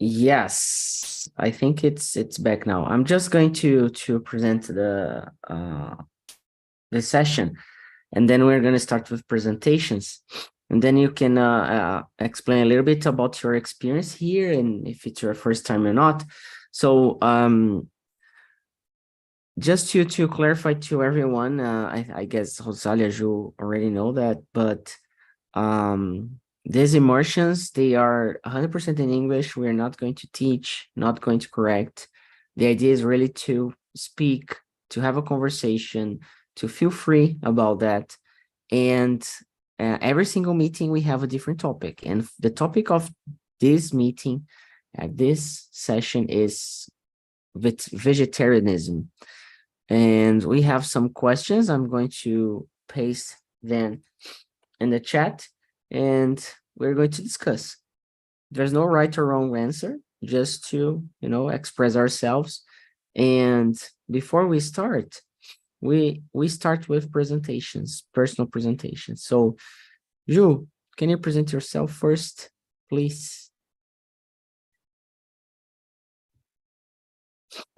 Yes, I think it's back now. I'm just going to present the session, and then we're going to start with presentations, and then you can explain a little bit about your experience here and if it's your first time or not. So just to clarify to everyone, I guess Rosalia, you already know that, but these immersions, they are 100% in English. We're not going to teach, not going to correct. The idea is really to speak, to have a conversation, to feel free about that. And every single meeting, we have a different topic. And the topic of this meeting, this session is vegetarianism. And we have some questions. I'm going to paste them in the chat and we're going to discuss. There's no right or wrong answer, just to, express ourselves. And before we start, we start with presentations, personal presentations. So, Ju, can you present yourself first, please?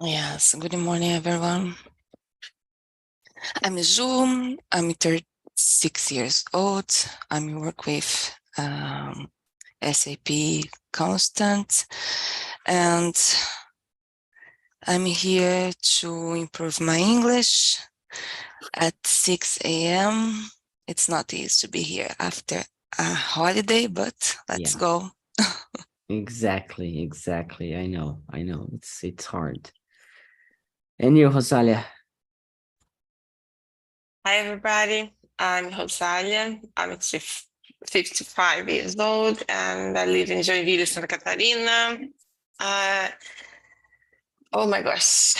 Yes, good morning, everyone. I'm Ju. I'm 36 years old. I work with SAP Constant, and I'm here to improve my English at 6 a.m. It's not easy to be here after a holiday, but let's go. Exactly. I know. It's hard. And you, Rosalia? Hi, everybody. I'm Rosalia. I'm 55 years old, and I live in Joinville, Santa Catarina. Oh my gosh,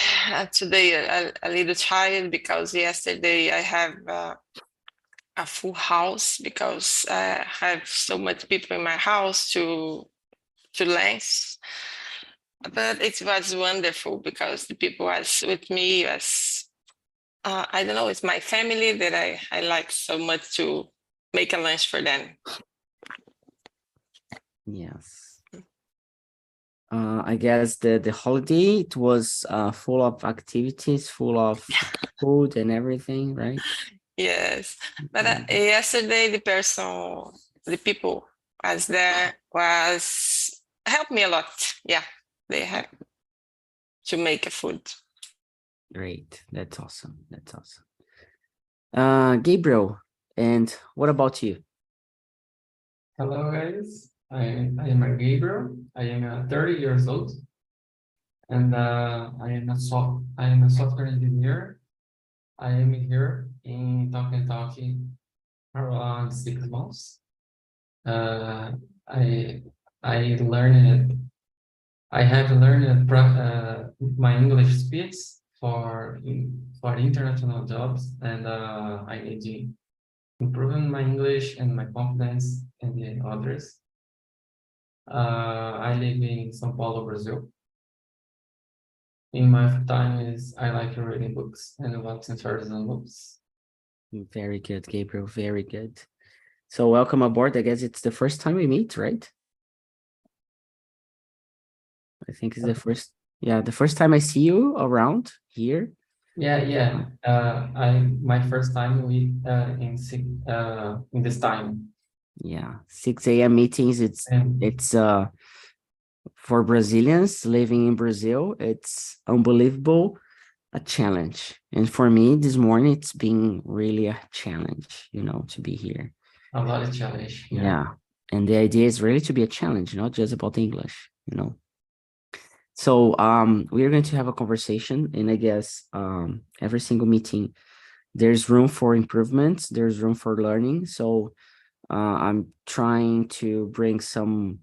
today a little tired because yesterday I have a full house because I have so much people in my house to lunch. But it was wonderful because the people was with me was I don't know, it's my family that I like so much to make a lunch for them. Yes. I guess the holiday, it was full of activities, full of food and everything, right? Yes, but yesterday the people was there helped me a lot. Yeah, they had to make a food. Great, that's awesome. Gabriel, and what about you? Hello, guys. I am Gabriel. I am 30 years old, and I am a software engineer. I am here in TALKNTALK around 6 months. I have learned my English speeds for international jobs, and I need to improving my English and my confidence in the others. I live in São Paulo, Brazil. In my time I like reading books and watching series and books. Very good, Gabriel. Very good. So welcome aboard. I guess it's the first time we meet, right? I think it's the first time I see you around here. Yeah. My first time in this time. Yeah, 6 a.m. meetings. It's for Brazilians living in Brazil, it's unbelievable, a challenge. And for me this morning, it's been really a challenge, to be here. A lot of challenge. Yeah. And the idea is really to be a challenge, not just about English, So we're going to have a conversation, and I guess every single meeting, there's room for improvements, there's room for learning. So I'm trying to bring some,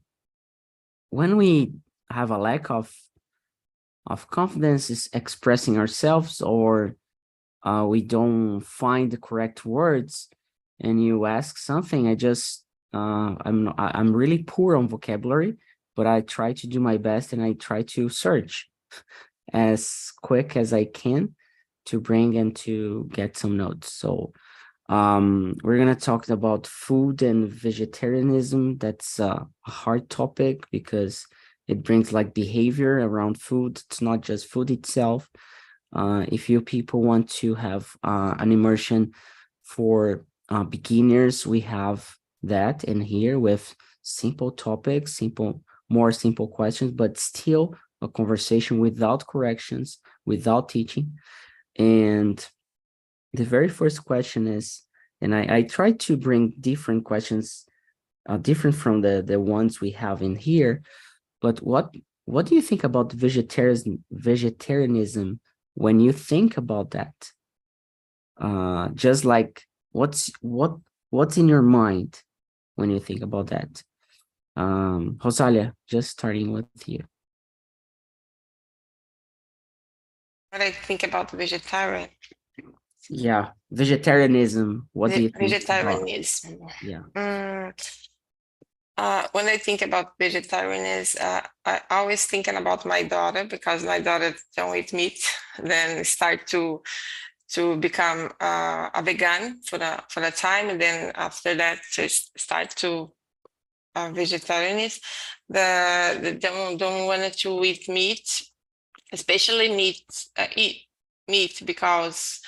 when we have a lack of confidence is expressing ourselves, or we don't find the correct words, and you ask something, I'm really poor on vocabulary, but I try to do my best, and I try to search as quick as I can to bring and to get some notes. So we're going to talk about food and vegetarianism. That's a hard topic because It brings like behavior around food. It's not just food itself. If you people want to have an immersion for beginners, we have that in here with simple topics, more simple questions, but still a conversation without corrections, without teaching. And the very first question is, and I try to bring different questions, different from the ones we have in here, but what do you think about vegetarianism when you think about that? Just like what's in your mind when you think about that? Rosalia, just starting with you. What I think about vegetarian. Yeah, vegetarianism. What do you think about? Vegetarianism. Yeah. When I think about vegetarianism, I always thinking about my daughter, because my daughter don't eat meat, then start to become a vegan for the time, and then after that to start to vegetarianism. The don't want to eat meat, especially eat meat, because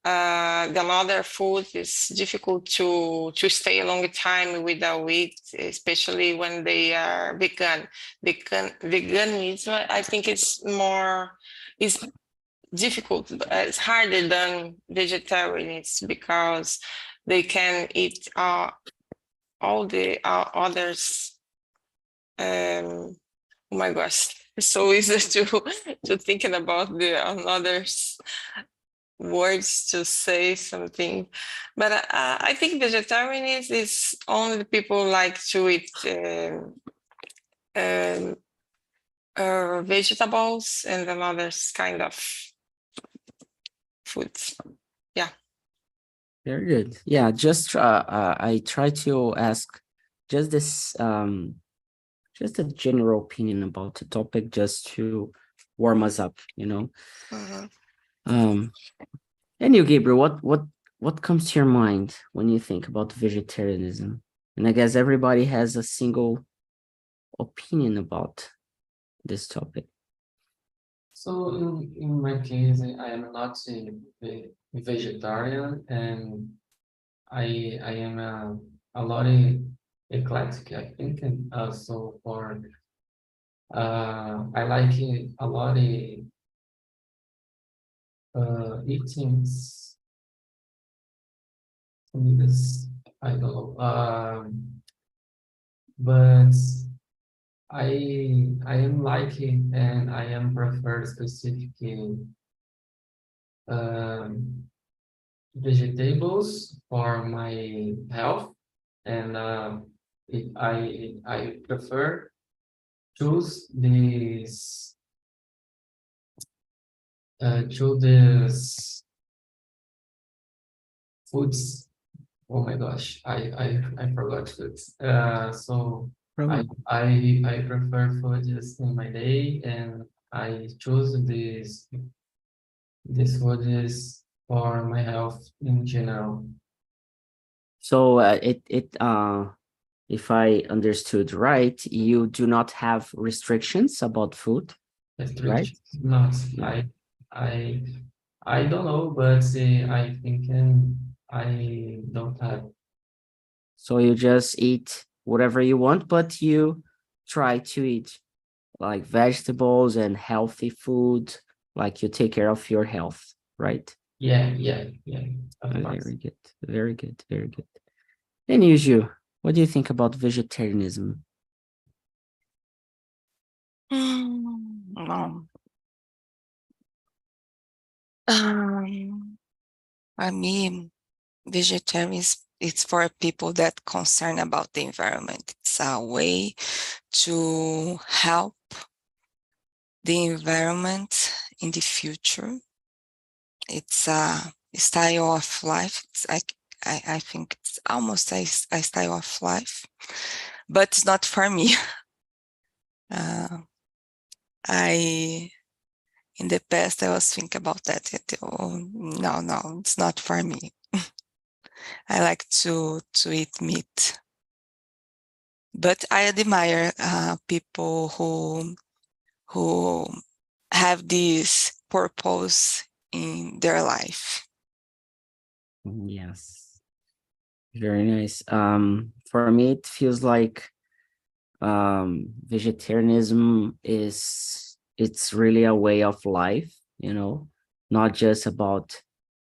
the other food is difficult to stay a long time without it, especially when they are vegan. Veganism, I think it's difficult. It's harder than vegetarians, because they can eat all the others. Oh my gosh, it's so easy to thinking about the others words to say something, but I think vegetarian is only the people like to eat vegetables and another kind of foods. Yeah. Very good. Yeah, just I try to ask just this just a general opinion about the topic, just to warm us up, you know. Mm-hmm. And you, Gabriel, what comes to your mind when you think about vegetarianism? And I guess everybody has a single opinion about this topic. So in my case, I am not a vegetarian, and I am a lot eclectic, I think, and so for I like a lot eating this, I don't know, but I am liking and I am prefer specific vegetables for my health, and I prefer choose this foods. Oh my gosh, I forgot foods. So I prefer foods in my day, and I choose these foods for my health in general. So if I understood right, you do not have restrictions about food, right? Not, Yeah. I don't know, but I think I don't have. So you just eat whatever you want, but you try to eat like vegetables and healthy food, like you take care of your health, right? Yeah. Of course. Very good, very good, very good. And Yuju, what do you think about vegetarianism? For me, vegetarianism it's for people that concern about the environment. It's a way to help the environment in the future. It's a style of life. It's like I think it's almost a style of life, but it's not for me. In the past, I was thinking about that. No, it's not for me. I like to eat meat. But I admire people who have this purpose in their life. Yes, very nice. For me, it feels like vegetarianism it's really a way of life, you know, not just about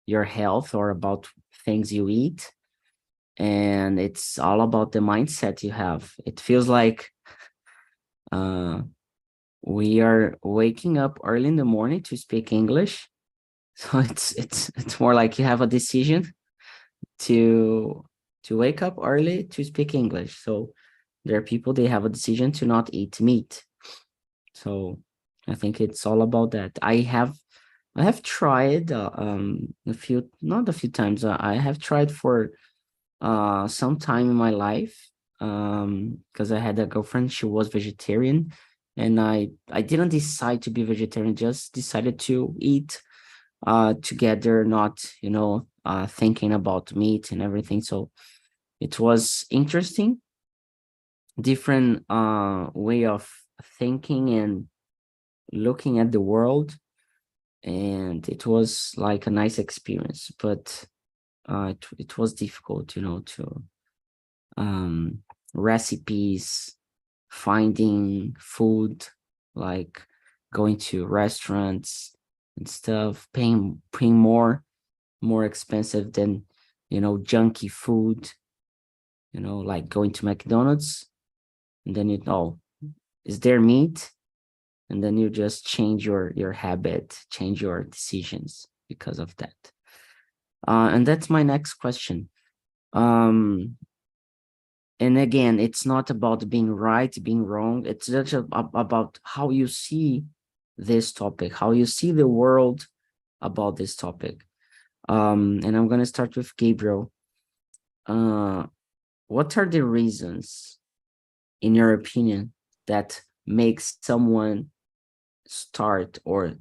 your health or about things you eat, and it's all about the mindset you have. It feels like uh we are waking up early in the morning to speak English. So it's more like you have a decision to wake up early to speak English. So there are people, they have a decision to not eat meat. So I think it's all about that. I have tried a few, not a few times. I have tried for some time in my life, because I had a girlfriend, she was vegetarian, and I didn't decide to be vegetarian, just decided to eat together, not, you know, thinking about meat and everything. So it was interesting, different way of thinking and looking at the world, and it was like a nice experience. But it was difficult, you know, to um recipes, finding food, like going to restaurants and stuff, paying more expensive than, you know, junky food, you know, like going to McDonald's, and then you know, is there meat? And then you just change your habit, change your decisions because of that. And that's my next question. Um, and again, it's not about being right, being wrong. It's just about how you see this topic, how you see the world about this topic. And I'm gonna start with Gabriel. Uh, what are the reasons, in your opinion, that makes someone start or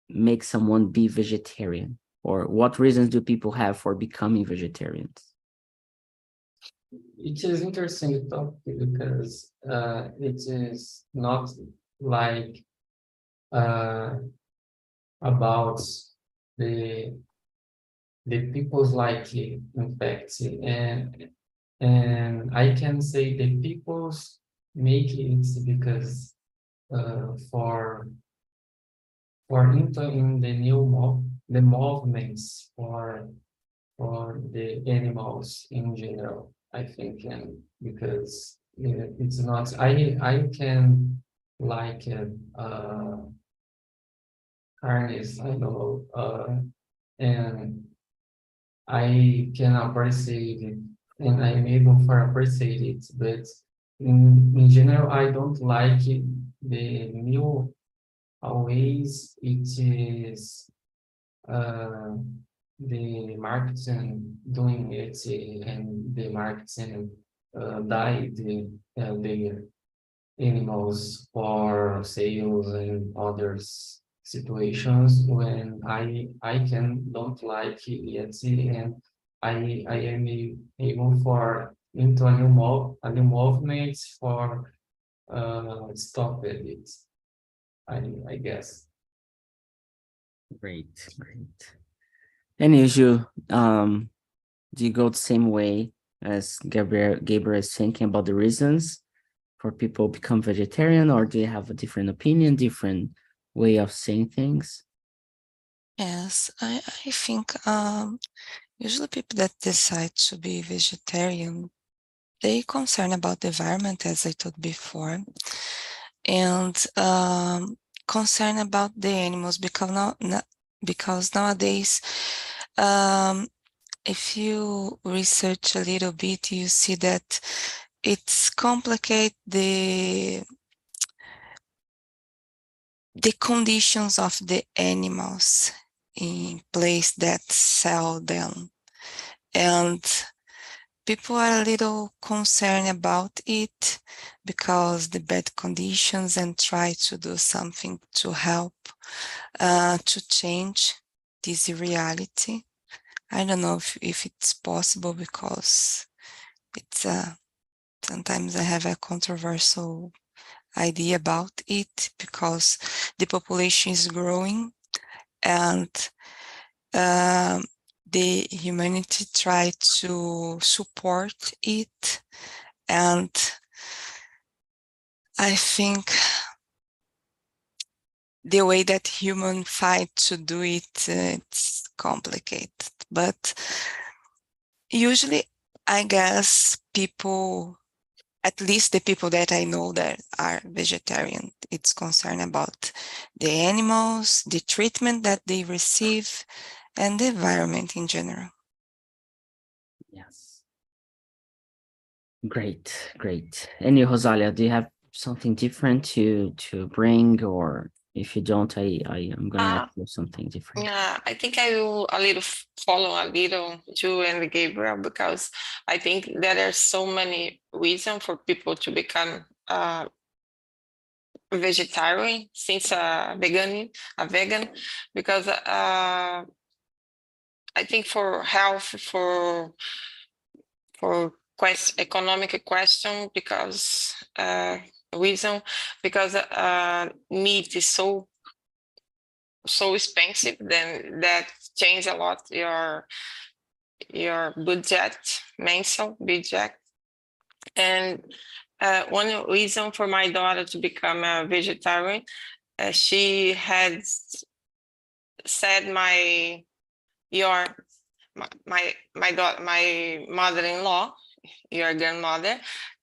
make someone be vegetarian? Or what reasons do people have for becoming vegetarians? It is interesting topic because it is not like uh, about the people's like in fact, and I can say the people's make it because for into in the the movements for the animals in general, I think, and because it's not, I can like harness, I know, and I can appreciate it, and I'm able for appreciate it, but in general, I don't like it, the new always it is uh, the marketing doing it, and the marketing died the animals for sales and others situations when I can don't like it yet, and I am able for into a new movement for stop it. I guess. Great, great. And usually, do you go the same way as Gabriel is thinking about the reasons for people become vegetarian, or do you have a different opinion, different way of saying things? Yes, I think usually people that decide to be vegetarian, they concern about the environment, as I told before, and concern about the animals because because nowadays, if you research a little bit, you see that it's complicate the conditions of the animals in place that sell them, and people are a little concerned about it because the bad conditions, and try to do something to help to change this reality. I don't know if it's possible because it's Sometimes I have a controversial idea about it because the population is growing and the humanity try to support it, and I think the way that human fight to do it, it's complicated. But usually, I guess people, at least the people that I know that are vegetarian, it's concerned about the animals, the treatment that they receive, and the environment in general. Yes. Great, great. And you, Rosalia, do you have something different to bring, or if you don't, I am gonna ask you something different. Yeah, I think I will a little follow a little you and Gabriel, because I think there are so many reasons for people to become vegetarian since a vegan, because I think for health, for economic question, because reason, because meat is so expensive, then that change a lot your budget, mensual budget. And one reason for my daughter to become a vegetarian, she had said my mother-in-law, your grandmother,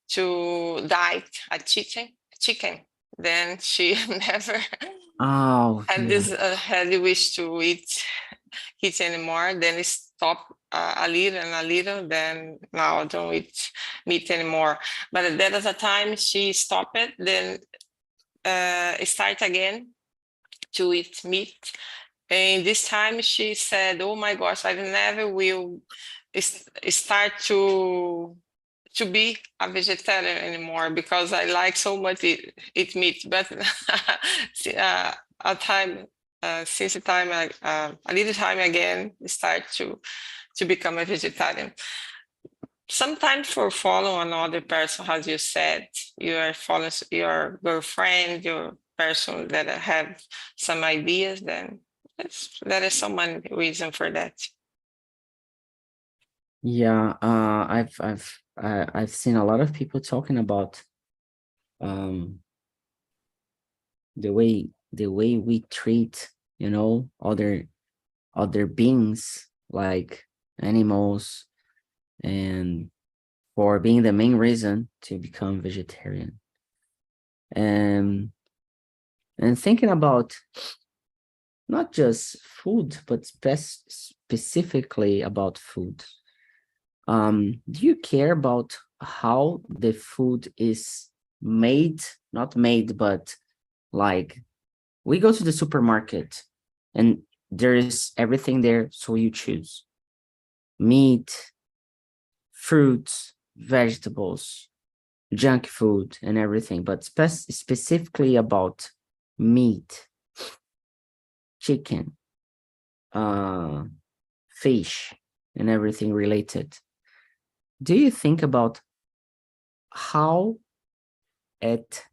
to diet a chicken. Then she never had the wish to eat anymore. Then it stopped a little and a little. Then now I don't eat meat anymore. But there was a time she stopped it. Then start again to eat meat. And this time she said, "Oh my gosh, I never will start to be a vegetarian anymore, because I like so much eat meat." But since the time a little time again, start to become a vegetarian. Sometimes for follow another person, as you said, you are following your girlfriend, your person that have some ideas, then there is some reason for that. Yeah, I've seen a lot of people talking about the way we treat, other beings like animals, and for being the main reason to become vegetarian. And thinking about not just food, but specifically about food. Do you care about how the food is made? Not made, but like we go to the supermarket and there is everything there, so you choose meat, fruits, vegetables, junk food, and everything, but specifically about meat, chicken, fish, and everything related. Do you think about how it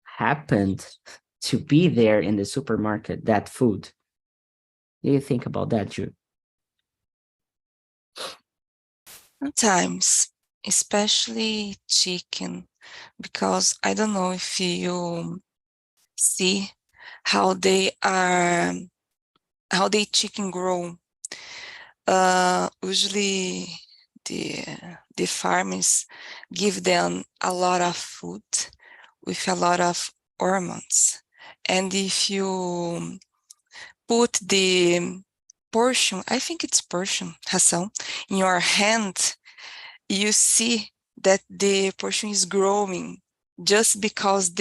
happened to be there in the supermarket, that food? Do you think about that, Ju? Sometimes, especially chicken, because I don't know if you see how the chicken grow. Usually the farmers give them a lot of food with a lot of hormones, and if you put the portion, I think it's portion, ração, in your hand, you see that the portion is growing just because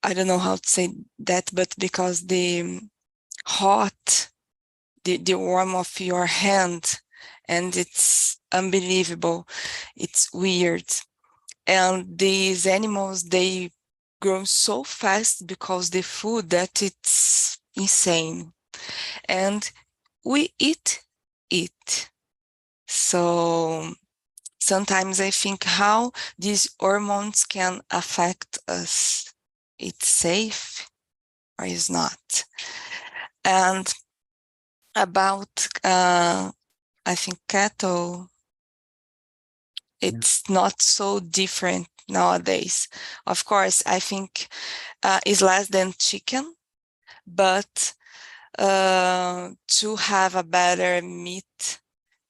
I don't know how to say that, but because the hot, the warmth of your hand, and it's unbelievable. It's weird. And these animals, they grow so fast because the food that it's insane. and we eat it. So sometimes I think how these hormones can affect us. It's safe or is not? And about, I think cattle, it's not so different nowadays. Of course, I think it's less than chicken, but to have a better meat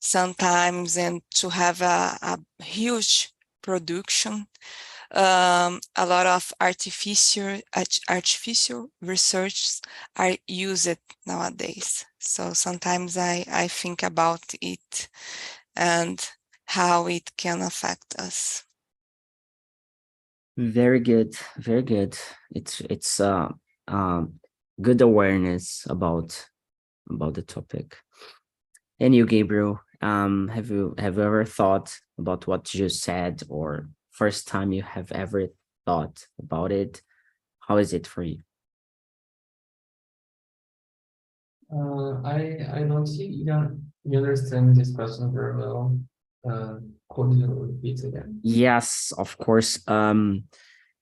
sometimes and to have a huge production, a lot of artificial research are used nowadays. So sometimes I think about it and how it can affect us. Very good, very good. It's good awareness about the topic. And you, Gabriel, have you ever thought about what you said, or first time you have ever thought about it? How is it for you? I don't see you understand this question very well. Could you repeat again? Yes, of course.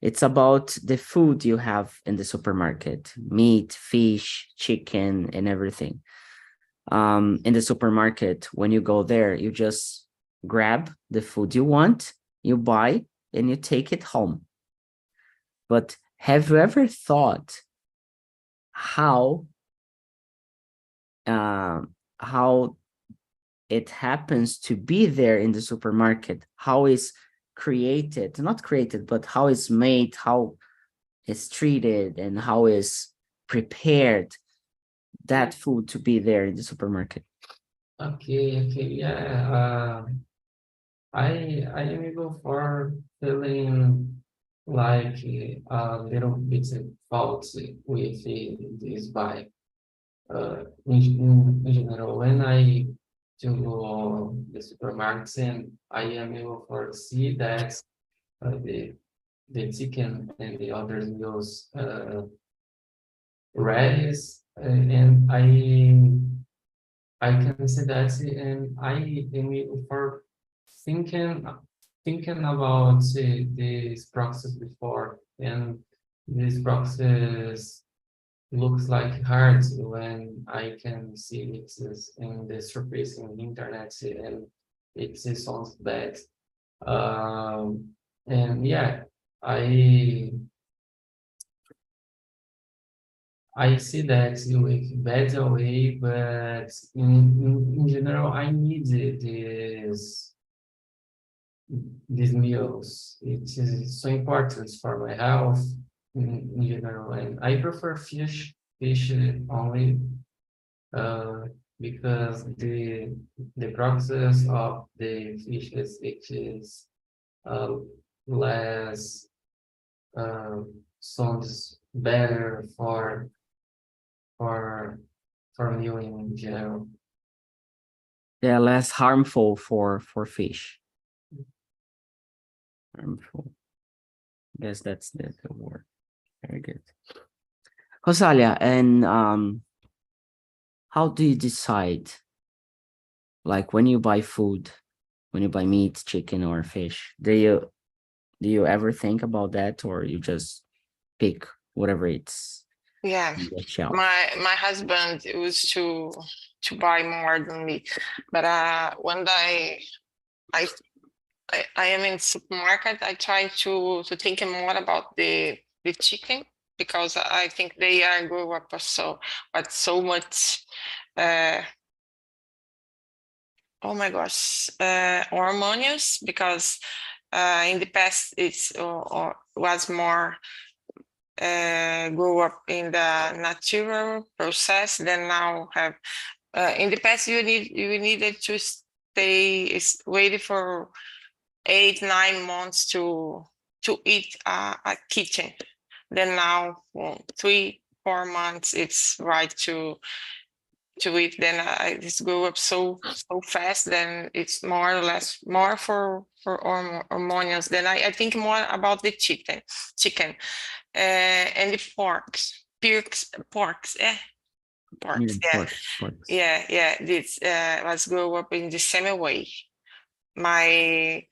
It's about the food you have in the supermarket: meat, fish, chicken, and everything. In the supermarket, when you go there, you just grab the food you want, you buy, and you take it home. But have you ever thought how it happens to be there in the supermarket? How is created, not created, but how is made, how is treated, and how is prepared that food to be there in the supermarket? Okay, yeah. I am able for feeling like a little bit faulty with this bike. In general, when I to the supermarket and I am able for see that the chicken and the other meals ready, and I can say that, and I am able for thinking about this process before, and this process looks like hard when I can see it is in the surface in the internet, and it sounds bad. And yeah, I see that with better way, but in general, I need these meals. It is so important for my health in general, and I prefer fish only because the process of the fish is less sounds better for meal in general. Yeah, less harmful for fish. Harmful. I guess that's the word. Very good. Rosalia, and how do you decide, like when you buy food, when you buy meat, chicken, or fish, do you ever think about that, or you just pick whatever it's Yeah, on the shelf? my husband used to buy more than me, but when I am in supermarket, I try to think more about the chicken, because I think they are grow up with so much oh my gosh, hormones, because in the past it's or was more grow up in the natural process than now have. In the past, you needed to stay waiting for 8-9 months to eat a kitchen. Then now 3-4 months it's right to eat. Then this grew up so fast. Then it's more or less more for hormones. Then I think more about the chicken and the porks. Pork, yeah. Porks. Yeah. This was grow up in the same way. My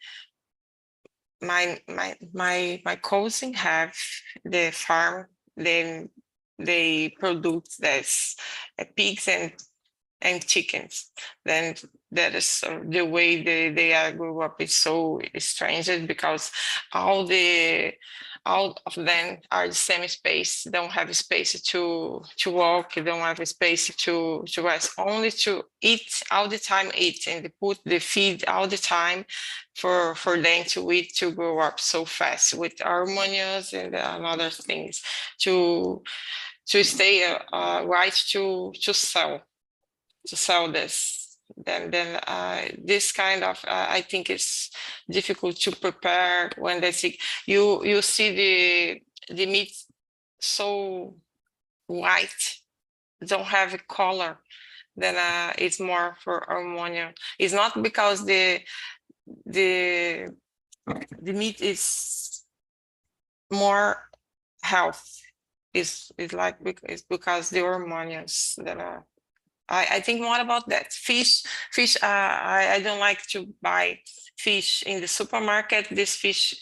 cousin have the farm. Then they produce this pigs and chickens. Then that is the way they are grew up is so strange because all of them are the same space, don't have space to walk, don't have space to rest, only to eat all the time, eat and put the feed all the time for them to eat, to grow up so fast with hormones and other things to stay right to sell this. Then this kind of I think it's difficult to prepare when they see you see the meat so white, don't have a color. Then it's more for hormonal. It's not because the meat is more health. It's because the hormones that are. I think more about that. Fish. I don't like to buy fish in the supermarket. This fish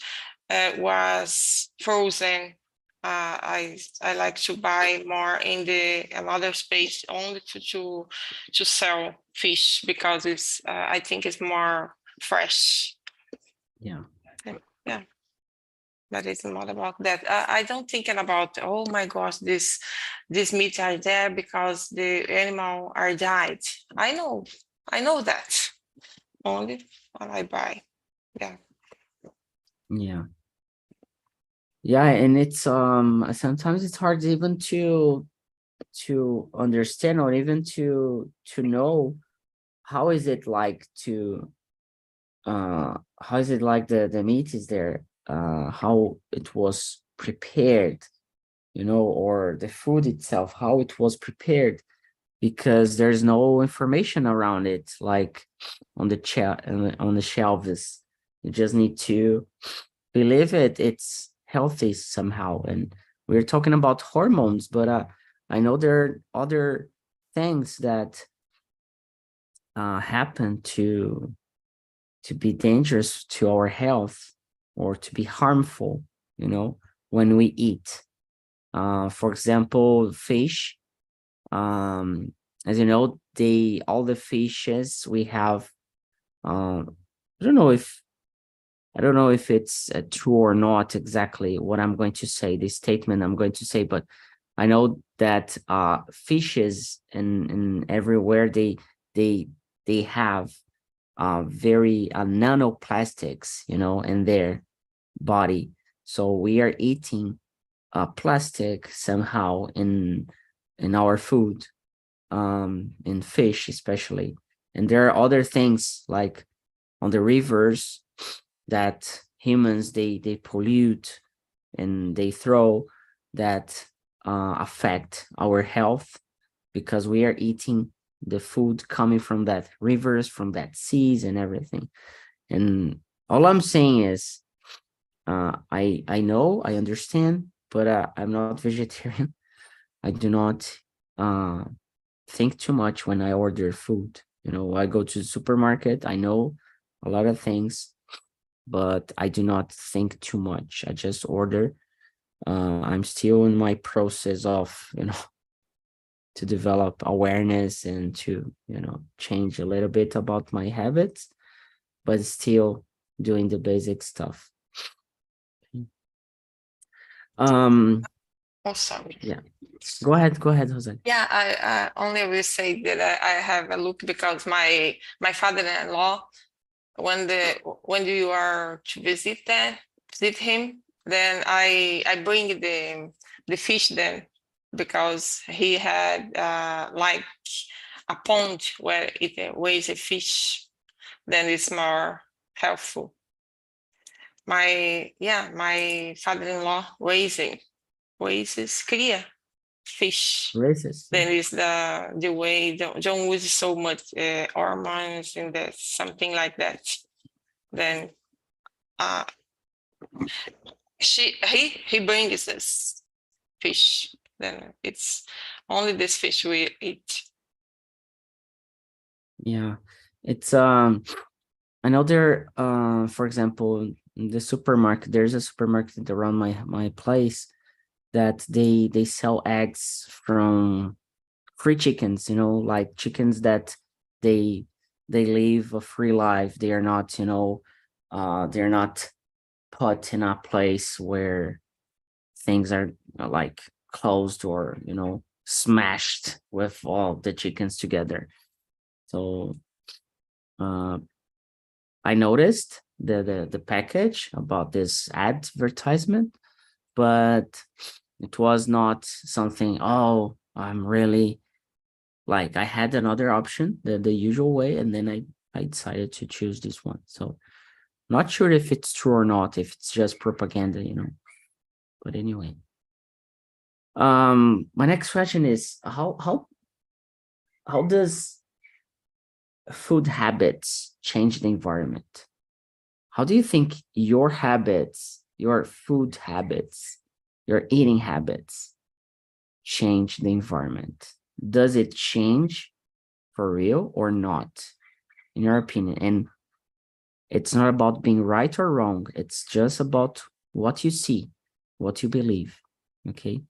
was frozen. I like to buy more in another space only to sell fish because it's I think it's more fresh. Yeah. Yeah. But it's not about that. I don't thinking about, oh my gosh, this meat are there because the animal are died. I know that. Only when I buy. Yeah. Yeah, and it's sometimes it's hard even to understand or even to know how is it like to how is it like the meat is there, how it was prepared, or the food itself, how it was prepared, because there's no information around it, like on the shelves. You just need to believe it's healthy somehow. And we're talking about hormones, but I know there are other things that happen to be dangerous to our health or to be harmful, when we eat. For example, fish. As you know, all the fishes we have. I don't know if it's true or not exactly what I'm going to say, the statement I'm going to say, but I know that fishes and everywhere they have very nanoplastics, in their body. So we are eating plastic somehow in our food, in fish especially. And there are other things like on the rivers that humans they pollute and they throw that affect our health, because we are eating the food coming from that rivers, from that seas and everything. And all I'm saying is I know, I understand, but I'm not vegetarian. I do not think too much when I order food. I go to the supermarket, I know a lot of things, but I do not think too much. I just order. I'm still in my process of, to develop awareness and to, change a little bit about my habits, but still doing the basic stuff. Oh, sorry. Yeah. Go ahead, Jose. Yeah, I only will say that I have a look because my father-in-law, when you are to visit him, then I bring the fish then, because he had like a pond where it weighs a fish, then it's more helpful. My father-in-law raises cria fish. Racist. Then is the way don't use so much hormones and that something like that. Then he brings us fish. then it's only this fish we eat. Yeah, it's I know there for example in the supermarket, there's a supermarket around my place that they sell eggs from free chickens, like chickens that they they live a free life. They are not, they're not put in a place where things are like closed or, smashed with all the chickens together. So uh I noticed the package about this advertisement, but it was not something, oh, I'm really like I had another option, the usual way, and then I decided to choose this one. So not sure if it's true or not, if it's just propaganda. But anyway. My next question is how does food habits change the environment? How do you think your habits, your food habits, your eating habits change the environment? Does it change for real or not, in your opinion? And it's not about being right or wrong. It's just about what you see, what you believe. Okay.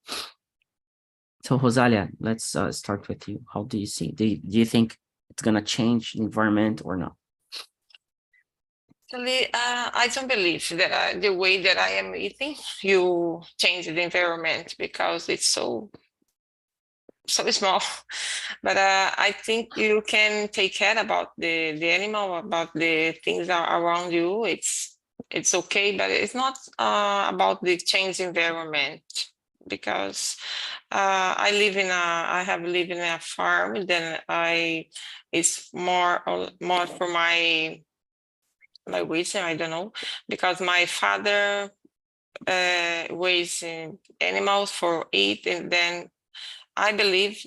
So Rosalia, let's start with you. How do you see? Do you think it's gonna change the environment or not? Actually, I don't believe that the way that I am eating, you change the environment because it's so small. But I think you can take care about the animal, about the things around you. It's okay, but it's not about the change environment because I have lived in a farm. Then it's more for my reason. I don't know, because my father raised animals for eat, and then I believe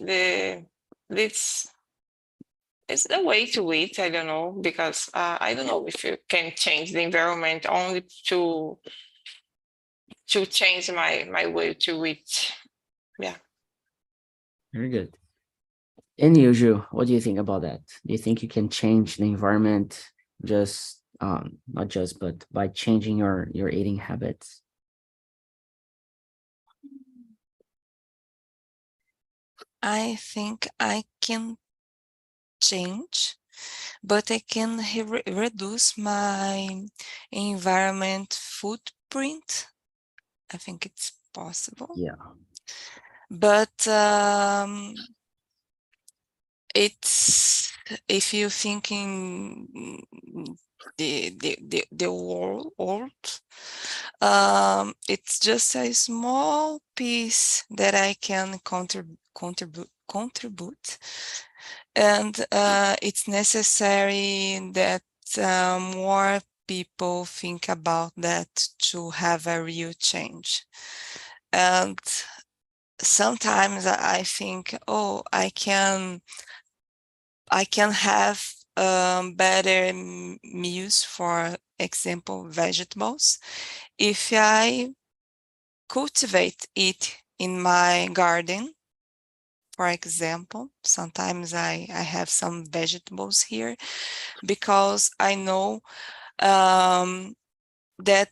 it's the way to eat. I don't know, because I don't know if you can change the environment only to change my way to eat. Yeah. Very good. And Yuju, what do you think about that? Do you think you can change the environment just not just but by changing your eating habits? I think I can change, but I can reduce my environment footprint. I think it's possible. Yeah. But it's, if you think in the world, it's just a small piece that I can contribute, and it's necessary that more people think about that to have a real change. And sometimes I think, oh, I can have better meals, for example, vegetables, if I cultivate it in my garden. For example, sometimes I have some vegetables here because I know that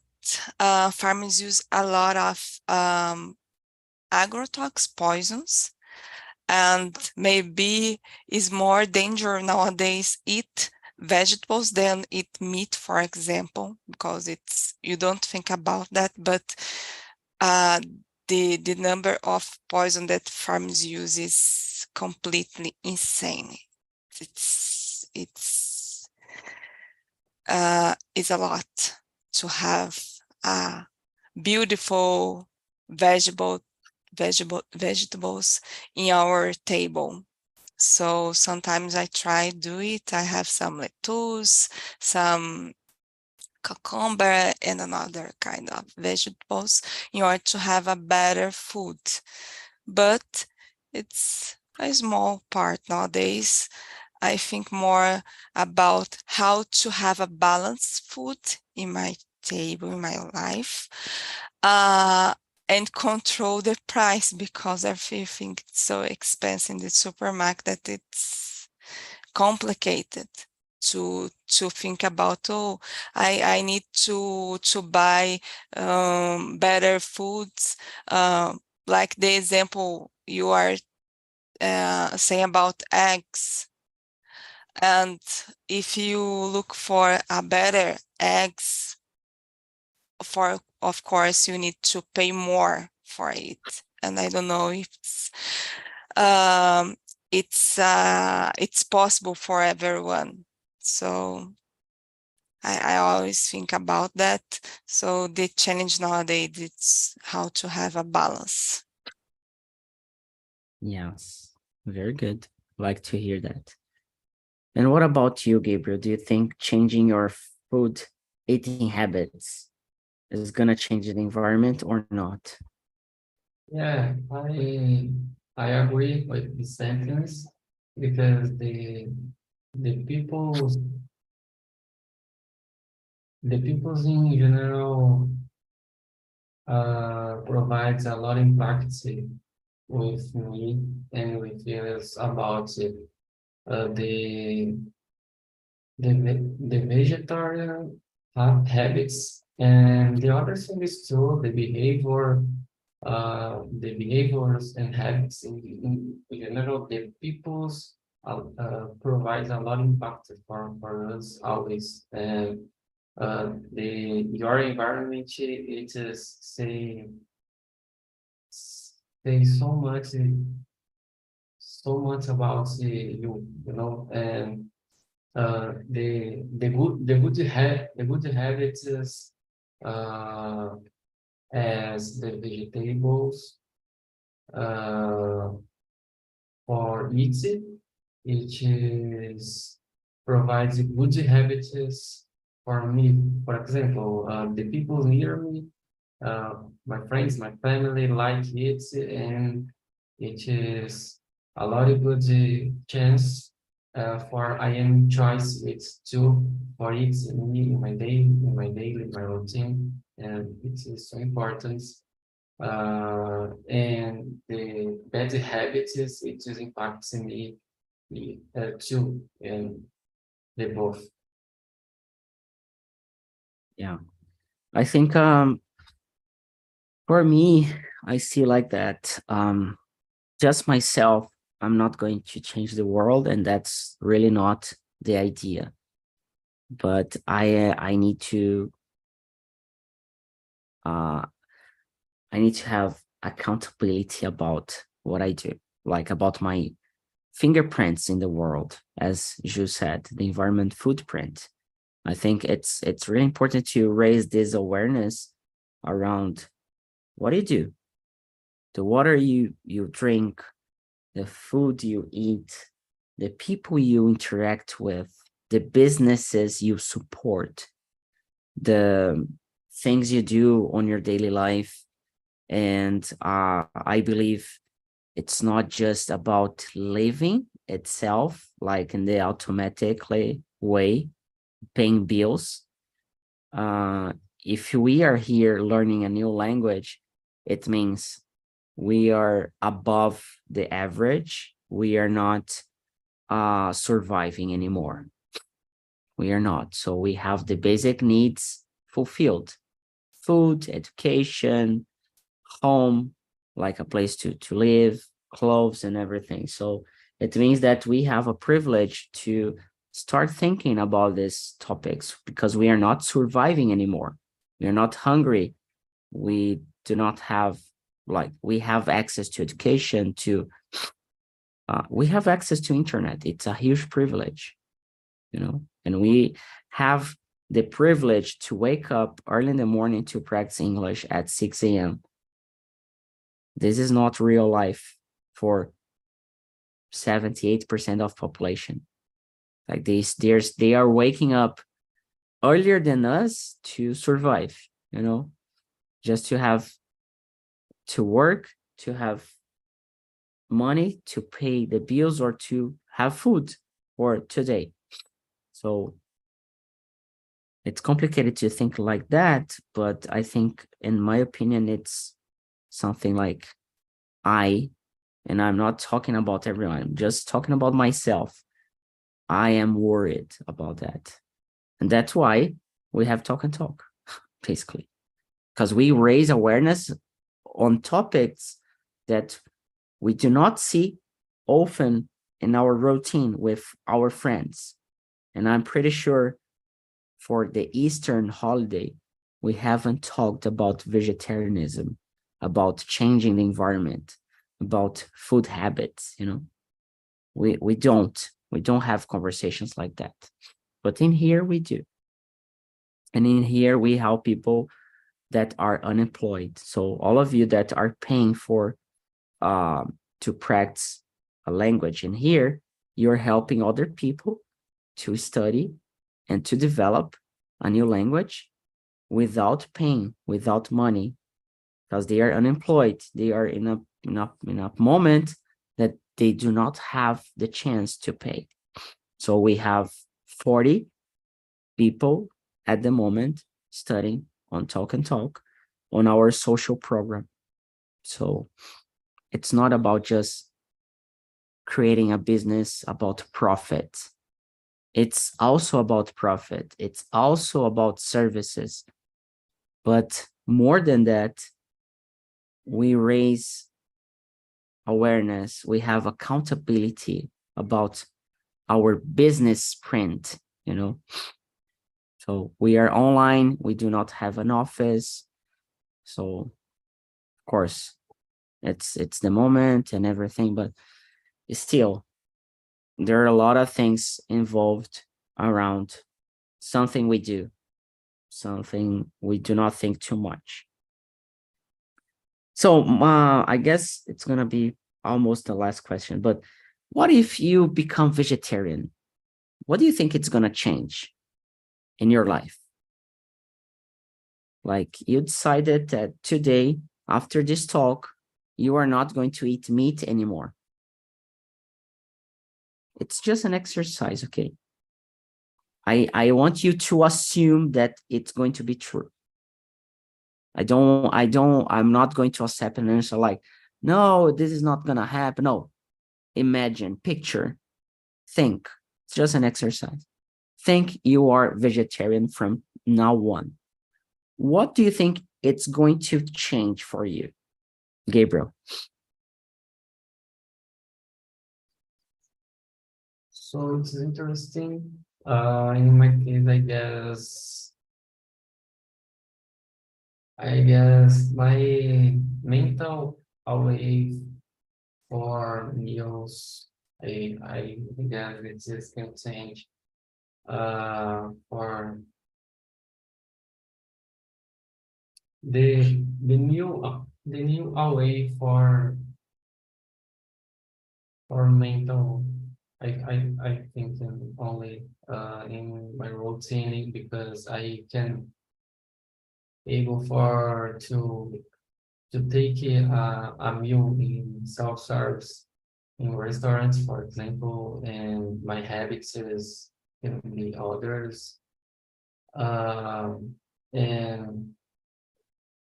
farmers use a lot of agrotox poisons, and maybe is more dangerous nowadays eat vegetables than eat meat, for example, because you don't think about that, but the number of poison that farms use is completely insane. It's a lot to have beautiful vegetables in our table. So sometimes I try do it. I have some lettuce, some cucumber, and another kind of vegetables in order to have a better food. But it's a small part nowadays. I think more about how to have a balanced food in my table, in my life. and control the price, because everything is so expensive in the supermarket that it's complicated to think about, oh, I need to buy better foods, like the example you are saying about eggs. And if you look for a better eggs, of course you need to pay more for it. And I don't know if it's possible for everyone. So I always think about that. So the challenge nowadays is how to have a balance. Yes, very good. Like to hear that. And what about you, Gabriel? Do you think changing your food eating habits is gonna change the environment or not? Yeah, I agree with the sentence because the people's in general provides a lot of impact with me and with us about it. The vegetarian habits, and the other thing is too the behaviors and habits in general. The people's provides a lot of impact for us always, and your environment, it is say so much about you know, and the good habits is uh, as the vegetables uh, for eating, it is provides good habits for me. For example, the people near me, my friends, my family like it, and it is a lot of good chance for I am choice it too for it in me in my routine, and it is so important. And the bad habits it is impacts in me too, and they both. Yeah. I think for me, I see like that. Just myself, I'm not going to change the world, and that's really not the idea. But I need to uh I need to have accountability about what I do, like about my fingerprints in the world, as you said, the environment footprint. I think it's really important to raise this awareness around what you do, the water you drink, the food you eat, the people you interact with, the businesses you support, the things you do on your daily life. And I believe it's not just about living itself, like in the automatically way, paying bills. If we are here learning a new language, it means we are above the average. We are not surviving anymore. We are not. So we have the basic needs fulfilled: food, education, home, like a place to live, clothes, and everything. So it means that we have a privilege to start thinking about these topics because we are not surviving anymore. We are not hungry. We do not have, like, we have access to education, we have access to internet. It's a huge privilege, and we have the privilege to wake up early in the morning to practice English at 6 a.m. This is not real life for 78% of population. Like they are waking up earlier than us to survive, just to have to work, to have money to pay the bills or to have food for today. So it's complicated to think like that, but I think, in my opinion, it's something like and I'm not talking about everyone, I'm just talking about myself. I am worried about that. And that's why we have Talk and Talk, basically, because we raise awareness on topics that we do not see often in our routine with our friends. And I'm pretty sure for the Eastern holiday, we haven't talked about vegetarianism, about changing the environment, about food habits, we don't have conversations like that. But in here we do. And in here we help people that are unemployed. So all of you that are paying for to practice a language in here, you're helping other people to study and to develop a new language without paying, without money, because they are unemployed. They are in a moment that they do not have the chance to pay. So we have 40 people at the moment studying on Talk and Talk on our social program. So it's not about just creating a business about profit. It's also about profit. It's also about services. But more than that, we raise awareness. We have accountability about our business print, So we are online. We do not have an office. So, of course, it's the moment and everything, but still, there are a lot of things involved around something we do, something we do not think too much. So I guess it's going to be almost the last question, but what if you become vegetarian? What do you think it's going to change in your life? Like you decided that today, after this talk, you are not going to eat meat anymore. It's just an exercise, okay? I want you to assume that it's going to be true. I'm not going to accept an answer like, no, this is not gonna happen. No, imagine, picture, think. It's just an exercise. Think you are vegetarian from now on. What do you think it's going to change for you, Gabriel? So it's interesting. In my case, I guess my mental away for meals, I guess it just can change. For the new away for mental, I think only in my routine, because I can able for to take a meal in self-service in restaurants, for example, and my habits is can be others. And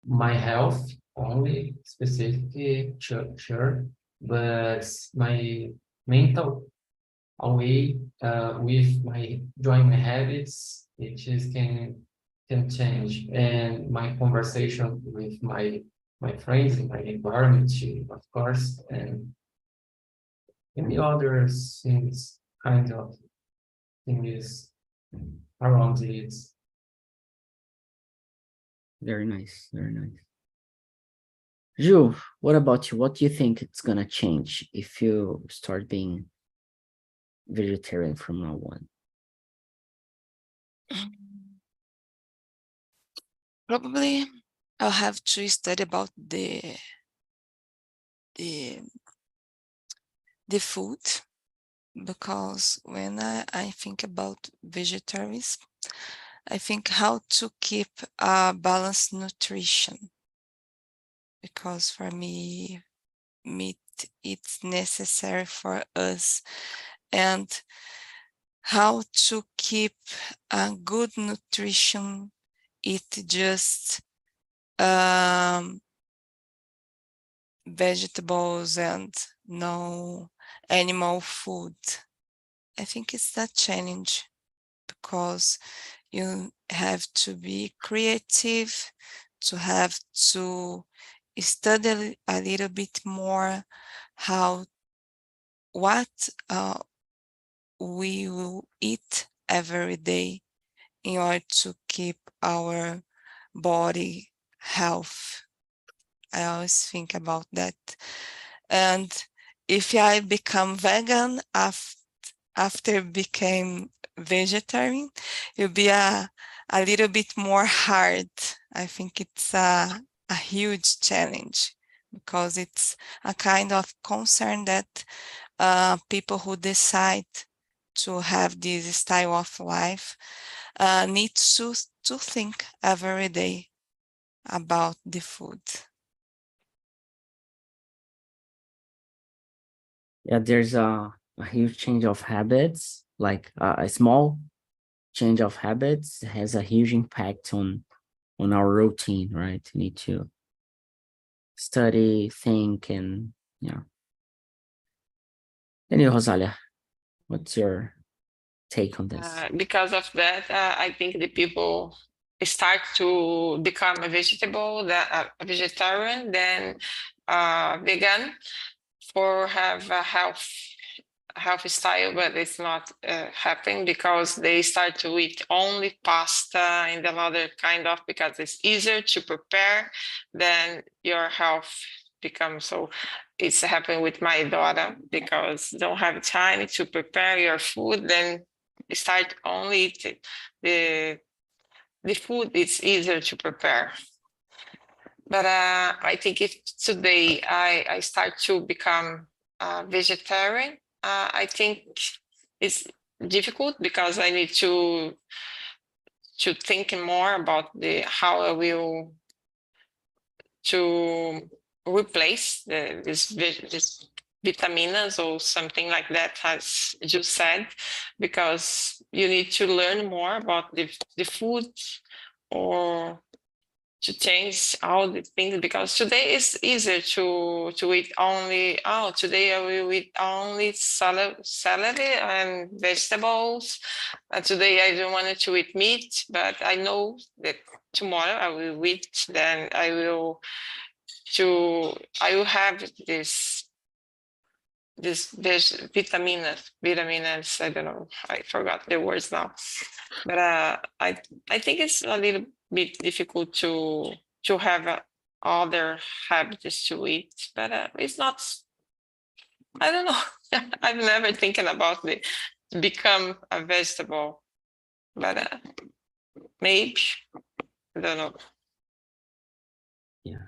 my health only specifically, sure, but my mental away with my join my habits, it just can change, and my conversation with my friends in my environment too, of course, and the other things kind of things around it. Very nice, very nice. Ju, what about you? What do you think it's gonna change if you start being vegetarian from now on? Probably I'll have to study about the food, because when I think about vegetarians, I think how to keep a balanced nutrition, because for me, meat it's necessary for us, and how to keep a good nutrition, it just vegetables and no animal food. I think it's that challenge because you have to be creative, to have to study a little bit more what we will eat every day in order to keep our body health. I always think about that. And if I become vegan after became vegetarian, it'll be a little bit more hard. I think it's a huge challenge because it's a kind of concern that people who decide to have this style of life need to think every day about the food. Yeah, there's a huge change of habits, like a small change of habits has a huge impact on our routine, right? You need to study, think, and yeah. Anyway, Rosalia, what's your take on this? Because of that, I think the people start to become a vegetarian, then vegan, for have a healthy style, but it's not happening because they start to eat only pasta and another kind of, because it's easier to prepare, then your health becomes so. It's happening with my daughter because don't have time to prepare your food, then start only eating the food. It's easier to prepare. But I think if today I start to become vegetarian, I think it's difficult because I need to think more about how I will to replace this vitamins or something like that, as you said, because you need to learn more about the food or to change all the things, because today it's easier to eat only, today I will eat only salad and vegetables. Today I don't want to eat meat, but I know that tomorrow I will eat, then I will have this vitamins. I don't know, I forgot the words now, but I think it's a little bit difficult to have other habits to eat, but it's not, I don't know. I've never thinking about become a vegetable, but maybe, I don't know. Yeah.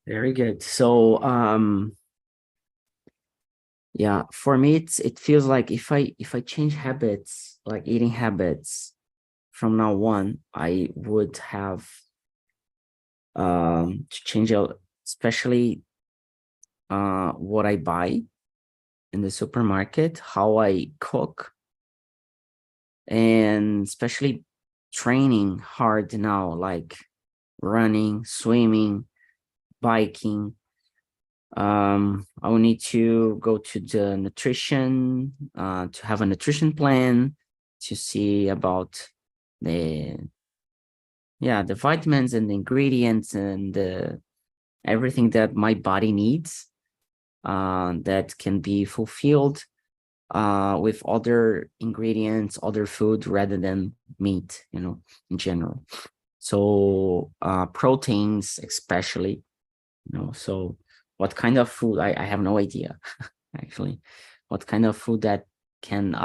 Very good. So, yeah, for me, it feels like if I change habits, like eating habits from now on, I would have to change out, especially what I buy in the supermarket, how I cook, and especially training hard now, like running, swimming, biking. I will need to go to the nutrition, to have a nutrition plan, to see about the vitamins and the ingredients and everything that my body needs, that can be fulfilled with other ingredients, other food rather than meat, in general. So proteins especially, so what kind of food, I have no idea actually, what kind of food that can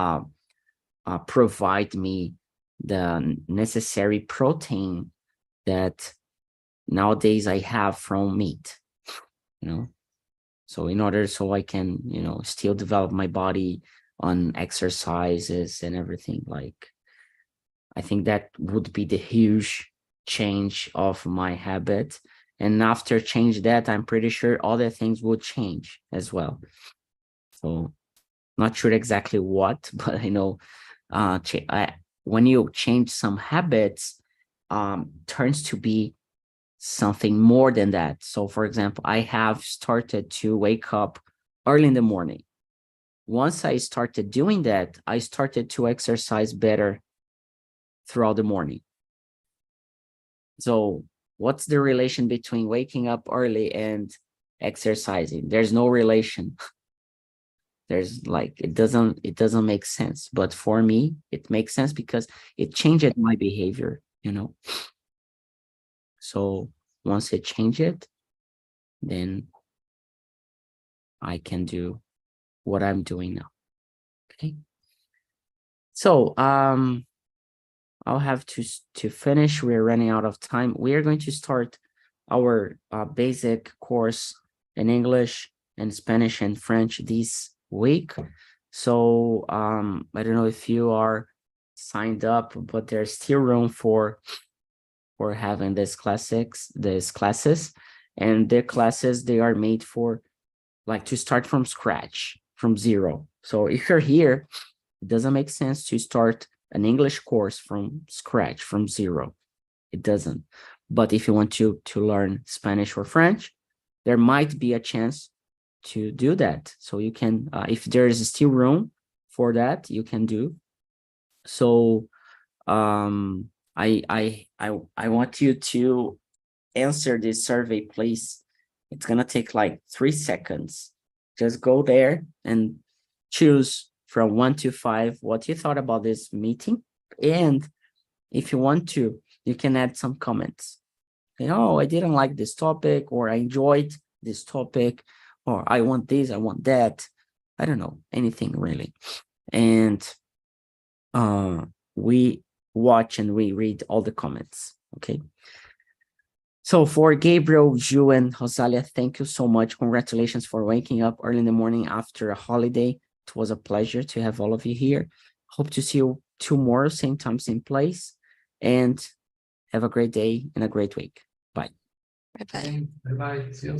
provide me the necessary protein that nowadays I have from meat, so in order so I can, still develop my body on exercises and everything. Like, I think that would be the huge change of my habit. And after change that, I'm pretty sure other things would change as well. So not sure exactly what, but I know when you change some habits, turns to be something more than that. So for example, I have started to wake up early in the morning. Once I started doing that, I started to exercise better throughout the morning. So what's the relation between waking up early and exercising? There's no relation. There's like, it doesn't make sense. But for me, it makes sense because it changed my behavior, you know? So once it changed it, then I can do what I'm doing now. Okay. So I'll have to finish. We're running out of time. We are going to start our basic course in English and Spanish and French this week. So I don't know if you are signed up, but there's still room for having these classes, and the classes, they are made for like to start from scratch, from zero. So if you're here, it doesn't make sense to start an English course from scratch, from zero. It doesn't. But if you want to learn Spanish or French, there might be a chance to do that. So you can, if there is still room for that, you can do. So I want you to answer this survey, please. It's gonna take like 3 seconds. Just go there and choose from 1 to 5 what you thought about this meeting. And if you want to, you can add some comments. You know, I didn't like this topic, or I enjoyed this topic, or I want this, I want that. I don't know, anything really. And we watch and we read all the comments, okay? So for Gabriel, Ju, and Rosalia, thank you so much. Congratulations for waking up early in the morning after a holiday. It was a pleasure to have all of you here. Hope to see you tomorrow, same time, same place. And have a great day and a great week. Bye. Bye-bye. Bye-bye. See you.